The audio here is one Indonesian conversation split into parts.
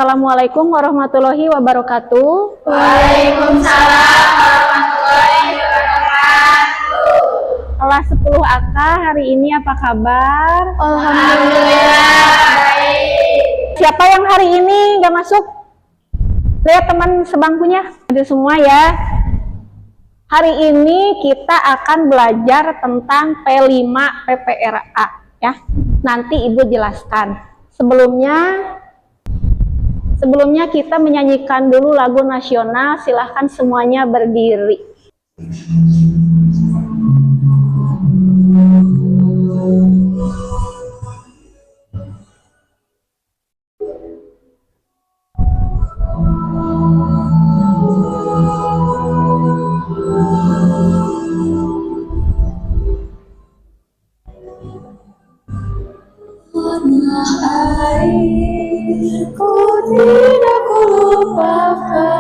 Assalamualaikum warahmatullahi wabarakatuh. Waalaikumsalam warahmatullahi wabarakatuh. Kelas 10 AK hari ini apa kabar? Alhamdulillah baik. Siapa yang hari ini nggak masuk? Lihat teman sebangkunya, ada semua ya. Hari ini kita akan belajar tentang P5 PPRA ya. Nanti Ibu jelaskan. Sebelumnya kita menyanyikan dulu lagu nasional. Silahkan semuanya berdiri. Ku tidak kulupakan,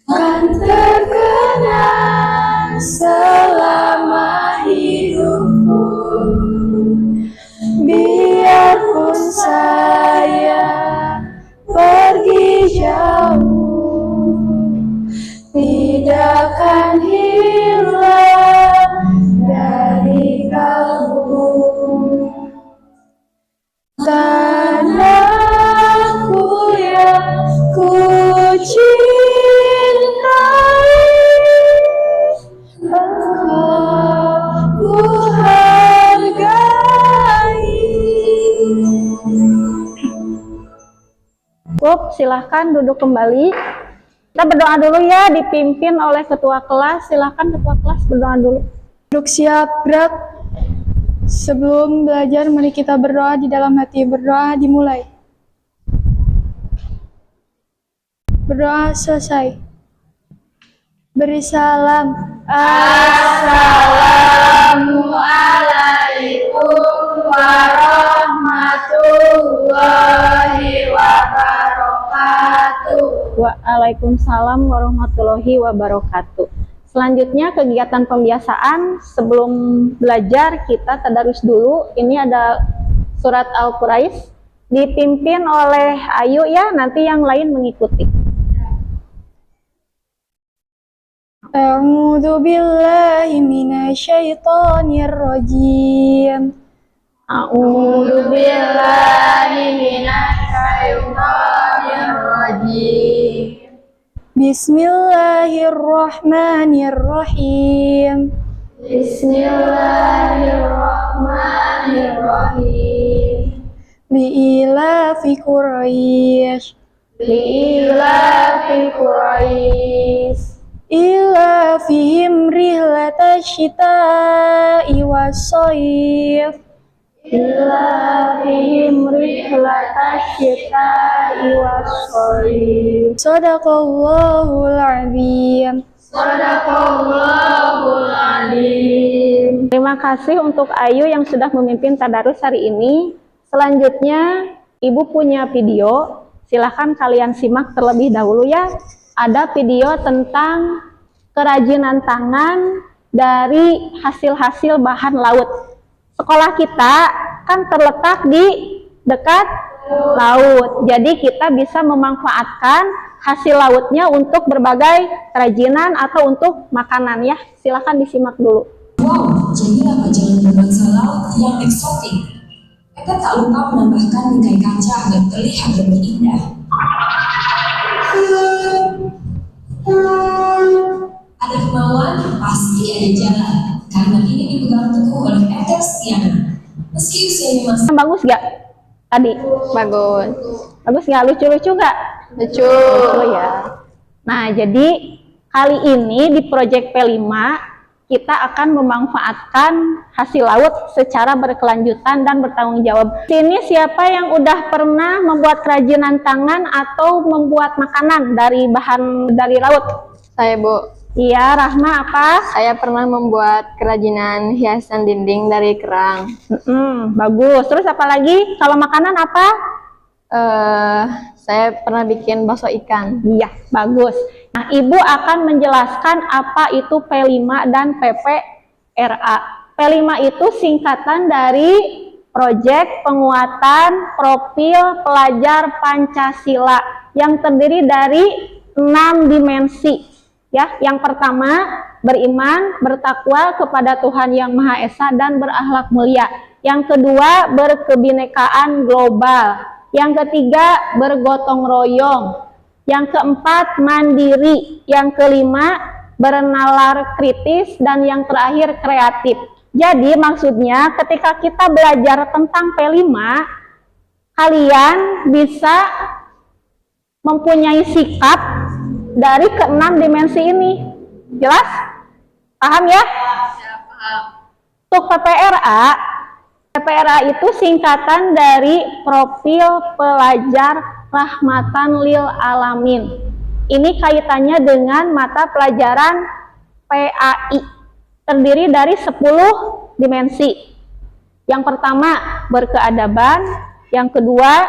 kan terkenang selama hidupku. Biarpun saya pergi jauh, tidak akan hilang dari kalbu. Tanahku yang ku cintai, engkau ku hargai. Cukup, silahkan duduk kembali. Kita berdoa dulu ya, dipimpin oleh ketua kelas. Silahkan ketua kelas berdoa dulu. Duduk siap, gerak. Sebelum belajar, mari kita berdoa di dalam hati. Berdoa dimulai. Berdoa selesai. Beri salam. Assalamualaikum warahmatullahi wabarakatuh. Waalaikumsalam warahmatullahi wabarakatuh. Selanjutnya kegiatan pembiasaan. Sebelum belajar kita tadarus dulu. Ini ada surat Al-Quraish dipimpin oleh Ayu ya, nanti yang lain mengikuti. A'udzu billahi minasyaitonir rajim. A'udzu billahi minasyaitonir rajim. Bismillahirrahmanirrahim. Bismillahirrahmanirrahim. Li'ilafi Quraisy. Li'ilafi Quraisy. Ilafihim rihlatasyita'i was-shayf. Ilafihim rihlatasyita'i was-shayf. Shadaqallahul azim. Shadaqallahul azim. Terima kasih untuk Ayu yang sudah memimpin tadarus hari ini. Selanjutnya Ibu punya video. Silahkan kalian simak terlebih dahulu ya. Ada video tentang kerajinan tangan dari hasil-hasil bahan laut. Sekolah kita kan terletak di dekat laut. Jadi kita bisa memanfaatkan hasil lautnya untuk berbagai kerajinan atau untuk makanan ya. Silahkan disimak dulu. Wow, jadilah pajangan berbangsa laut yang eksotik. Mereka tak lupa menambahkan bingkai kaca agar terlihat lebih indah. Ada kemauan, pasti ada jalan. Karena ini dipegang teguh oleh Ethel Stiana. Meski usianya masih... Bagus gak tadi? Bagus. Bagus gak? Lucu-lucu gak? Lucu. Lucu ya. Nah, jadi kali ini di proyek P5 kita akan memanfaatkan hasil laut secara berkelanjutan dan bertanggung jawab. Sini siapa yang udah pernah membuat kerajinan tangan atau membuat makanan dari bahan dari laut? Saya, Bu. Iya, Rahma apa? Saya pernah membuat kerajinan hiasan dinding dari kerang. Bagus. Terus apa lagi? Kalau makanan apa? Saya pernah bikin bakso ikan. Iya, bagus. Nah, Ibu akan menjelaskan apa itu P5 dan PPRA. P5 itu singkatan dari proyek penguatan profil pelajar Pancasila yang terdiri dari 6 dimensi. Ya, yang pertama, beriman, bertakwa kepada Tuhan Yang Maha Esa dan berakhlak mulia. Yang kedua, berkebinekaan global. Yang ketiga, bergotong royong. Yang keempat, mandiri. Yang kelima, bernalar kritis. Dan yang terakhir, kreatif. Jadi maksudnya ketika kita belajar tentang P5, kalian bisa mempunyai sikap dari ke-6 dimensi ini. Jelas? Paham ya? Untuk PPRA itu singkatan dari Profil Pelajar Rahmatan Lil Alamin. Ini kaitannya dengan mata pelajaran PAI. Terdiri dari 10 dimensi. Yang pertama, berkeadaban. Yang kedua,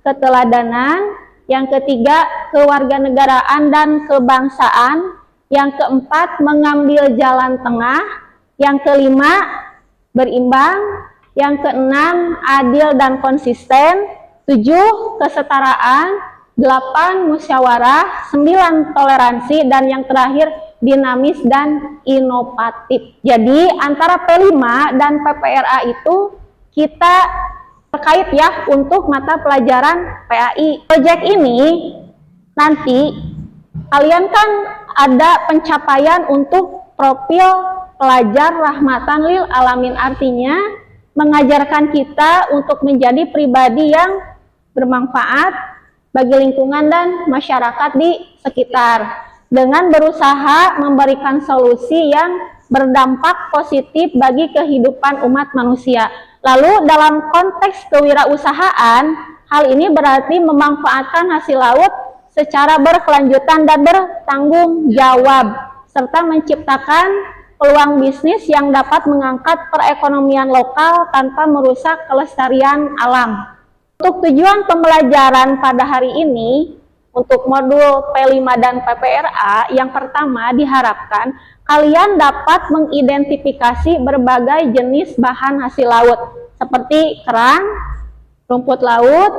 keteladanan. Yang ketiga, kewarganegaraan dan kebangsaan. Yang keempat, mengambil jalan tengah. Yang kelima, berimbang. Yang keenam, adil dan konsisten. 7, kesetaraan. 8, musyawarah. 9, toleransi. Dan yang terakhir, dinamis dan inovatif. Jadi antara P5 dan PPRA itu kita terkait ya untuk mata pelajaran PAI. Proyek ini nanti kalian kan ada pencapaian untuk profil pelajar Rahmatan Lil Alamin, artinya mengajarkan kita untuk menjadi pribadi yang bermanfaat bagi lingkungan dan masyarakat di sekitar dengan berusaha memberikan solusi yang berdampak positif bagi kehidupan umat manusia. Lalu dalam konteks kewirausahaan, hal ini berarti memanfaatkan hasil laut secara berkelanjutan dan bertanggung jawab, serta menciptakan peluang bisnis yang dapat mengangkat perekonomian lokal tanpa merusak kelestarian alam. Untuk tujuan pembelajaran pada hari ini, untuk modul P5 dan PPRA, yang pertama diharapkan kalian dapat mengidentifikasi berbagai jenis bahan hasil laut seperti kerang, rumput laut,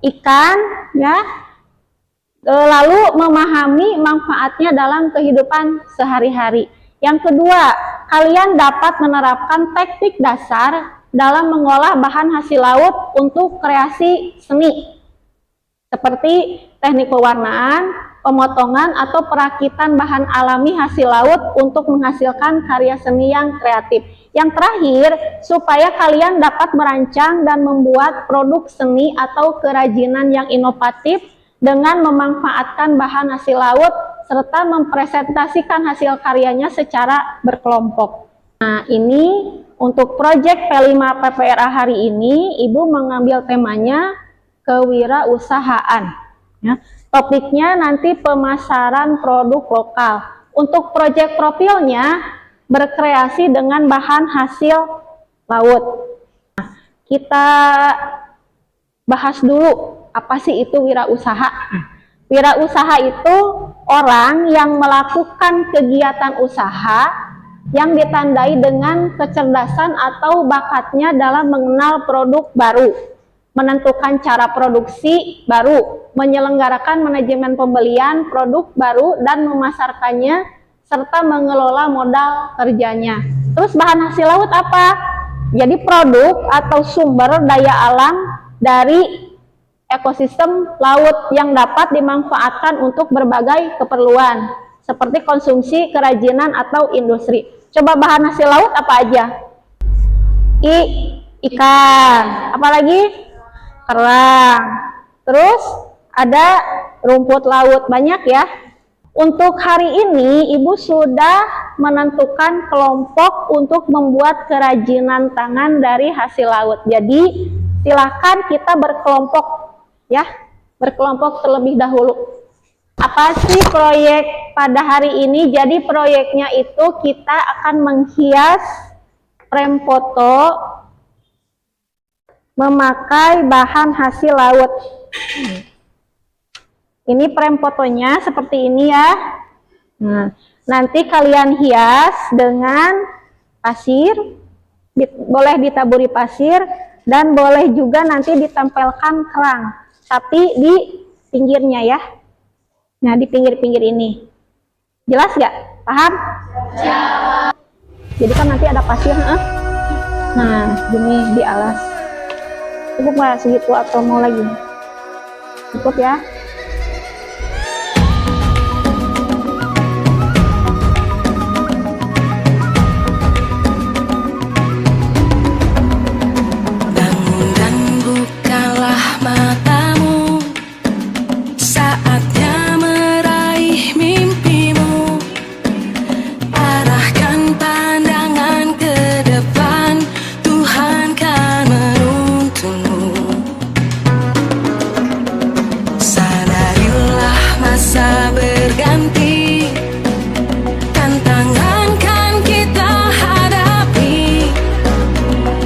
ikan, ya. Lalu memahami manfaatnya dalam kehidupan sehari-hari. Yang kedua, kalian dapat menerapkan teknik dasar dalam mengolah bahan hasil laut untuk kreasi seni seperti teknik pewarnaan, pemotongan, atau perakitan bahan alami hasil laut untuk menghasilkan karya seni yang kreatif. Yang terakhir, supaya kalian dapat merancang dan membuat produk seni atau kerajinan yang inovatif dengan memanfaatkan bahan hasil laut serta mempresentasikan hasil karyanya secara berkelompok. Nah, ini untuk proyek P5 PPRA hari ini, Ibu mengambil temanya kewirausahaan. Ya. Topiknya nanti pemasaran produk lokal. Untuk proyek profilnya berkreasi dengan bahan hasil laut. Nah, kita bahas dulu apa sih itu wirausaha. Wirausaha itu orang yang melakukan kegiatan usaha yang ditandai dengan kecerdasan atau bakatnya dalam mengenal produk baru, menentukan cara produksi baru, menyelenggarakan manajemen pembelian produk baru dan memasarkannya, serta mengelola modal kerjanya. Terus bahan hasil laut apa? Jadi produk atau sumber daya alam dari ekosistem laut yang dapat dimanfaatkan untuk berbagai keperluan, seperti konsumsi, kerajinan, atau industri. Coba bahan hasil laut apa aja? Ikan, apalagi? Kerang. Terus ada rumput laut, banyak ya. Untuk hari ini Ibu sudah menentukan kelompok untuk membuat kerajinan tangan dari hasil laut. Jadi silakan kita berkelompok ya, berkelompok terlebih dahulu. Apa sih proyek pada hari ini? Jadi proyeknya itu kita akan menghias frame foto memakai bahan hasil laut. Ini frame fotonya seperti ini ya. Nah, nanti kalian hias dengan pasir, boleh ditaburi pasir, Dan boleh juga nanti ditempelkan kerang, tapi di pinggirnya ya. Nah, di pinggir-pinggir ini. Jelas nggak? Paham? Ya. Jadi kan nanti ada pasir, nah gini di alas. Cukup nggak segitu atau mau lagi? Cukup ya. Bangun dan bukalah matamu, saatnya meraih mimpimu. Arahkan pandangan ke depan, Tuhan kan menuntunmu. Sadarilah masa berganti, tantangan kan kita hadapi.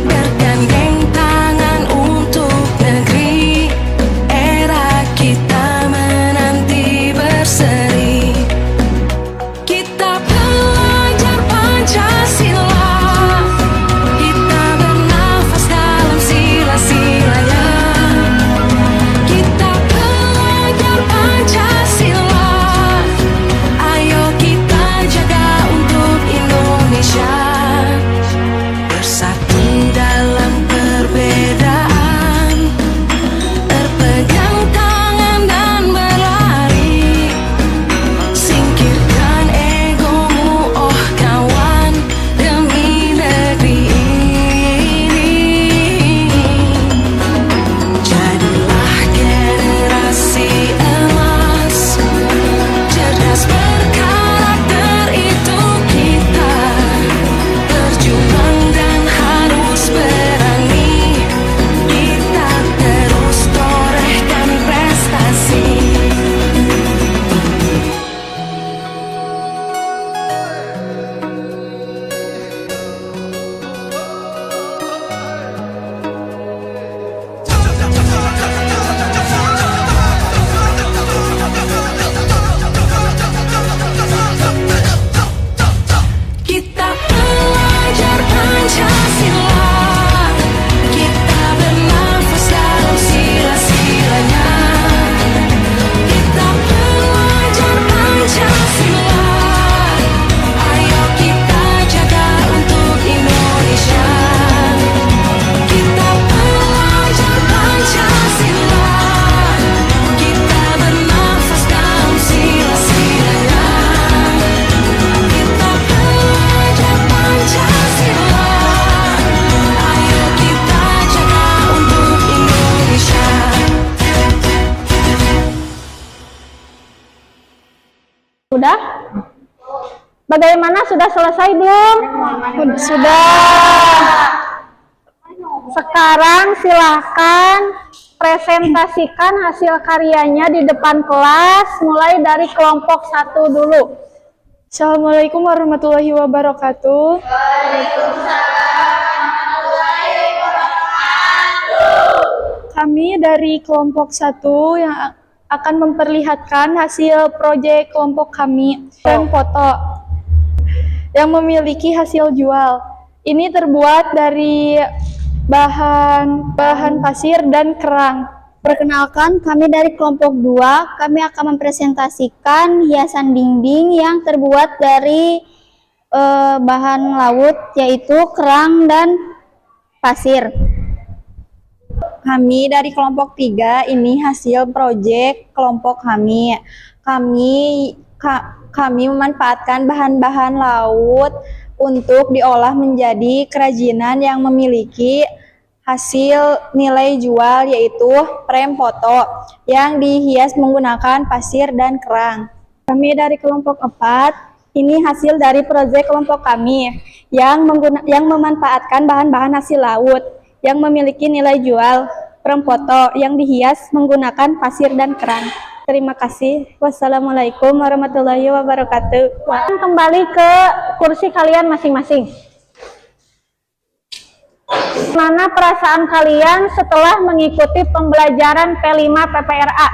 Bergandeng tangan untuk negeri, era kita menanti berseri. Kita belajar Pancasila, kita bernafas dalam sila-silanya. Kita belajar Pancasila, ayo kita jaga untuk Indonesia. Bersatu dalam perbedaan, berpegang tangan dan berlari. Singkirkan egomu, oh kawan, demi negeri ini. Jadilah generasi emas, cerdas berkarakter itu kita. Berjuang dan harus berani, kita terus torehkan prestasi. Kita belajar Pancasila, kita bernafas dalam sila-silanya. Kita belajar Pancasila, ayo kita jaga untuk Indonesia. Kita belajar Pancasila, kita bernafas dalam sila-silanya. Kita belajar Pancasila, ayo kita jaga untuk Indonesia. Sudah? Bagaimana, sudah selesai belum? Sudah. Sekarang silahkan presentasikan hasil karyanya di depan kelas, mulai dari kelompok 1 dulu. Assalamualaikum warahmatullahi wabarakatuh. Kami dari kelompok 1 yang akan memperlihatkan hasil proyek kelompok kami dan foto yang memiliki hasil jual. Ini terbuat dari bahan pasir dan kerang. Perkenalkan, kami dari kelompok 2, kami akan mempresentasikan hiasan dinding yang terbuat dari bahan laut, yaitu kerang dan pasir. Kami dari kelompok 3, ini hasil proyek kelompok kami. Kami memanfaatkan bahan-bahan laut untuk diolah menjadi kerajinan yang memiliki hasil nilai jual, yaitu frame foto yang dihias menggunakan pasir dan kerang. Kami dari kelompok 4, ini hasil dari proyek kelompok kami yang memanfaatkan bahan-bahan hasil laut yang memiliki nilai jual, frame foto yang dihias menggunakan pasir dan kerang. Terima kasih. Wassalamualaikum warahmatullahi wabarakatuh. Kembali ke kursi kalian masing-masing. Mana perasaan kalian setelah mengikuti pembelajaran P5 PPRA?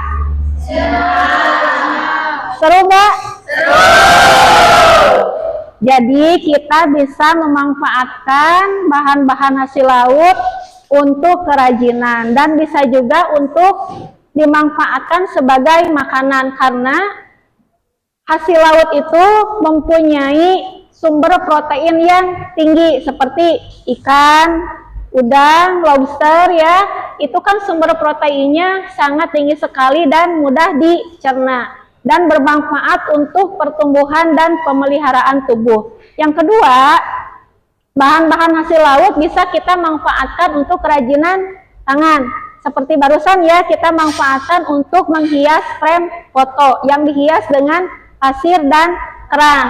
Seru nggak? Seru! Jadi kita bisa memanfaatkan bahan-bahan hasil laut untuk kerajinan dan bisa juga untuk dimanfaatkan sebagai makanan karena hasil laut itu mempunyai sumber protein yang tinggi seperti ikan, udang, lobster ya. Itu kan sumber proteinnya sangat tinggi sekali dan mudah dicerna dan bermanfaat untuk pertumbuhan dan pemeliharaan tubuh. Yang kedua, bahan-bahan hasil laut bisa kita manfaatkan untuk kerajinan tangan. Seperti barusan ya, kita manfaatkan untuk menghias frame foto yang dihias dengan pasir dan kerang.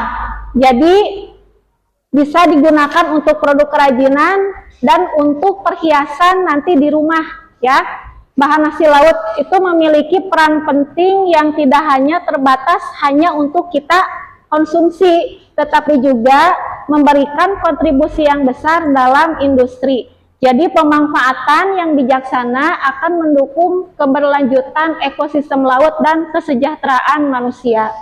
Jadi bisa digunakan untuk produk kerajinan dan untuk perhiasan nanti di rumah ya. Bahan hasil laut itu memiliki peran penting yang tidak hanya terbatas hanya untuk kita konsumsi, tetapi juga memberikan kontribusi yang besar dalam industri. Jadi pemanfaatan yang bijaksana akan mendukung keberlanjutan ekosistem laut dan kesejahteraan manusia.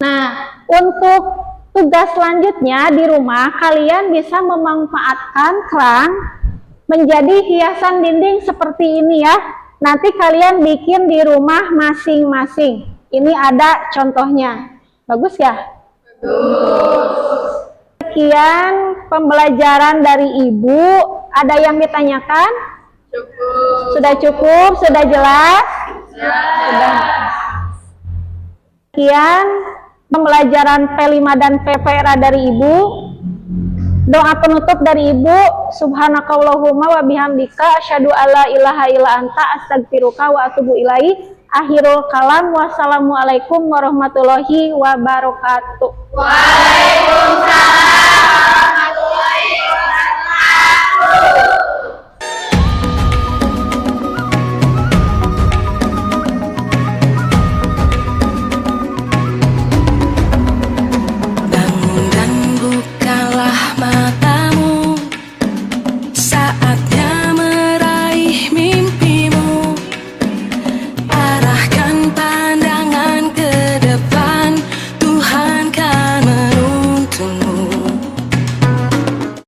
Nah, untuk tugas selanjutnya di rumah, kalian bisa memanfaatkan kerang menjadi hiasan dinding seperti ini ya. Nanti kalian bikin di rumah masing-masing. Ini ada contohnya. Bagus ya? Bagus. Sekian pembelajaran dari Ibu. Ada yang ditanyakan? Cukup. Sudah cukup? Sudah jelas? Sudah. Sekian pembelajaran P5 dan PPRA dari Ibu. Doa penutup dari Ibu, subhanakallahumma wa bihamdika asyhadu alla ilaha illa anta astaghfiruka wa atubu ilaik. Akhirul kalam, wassalamualaikum warahmatullahi wabarakatuh. Waalaikumsalam.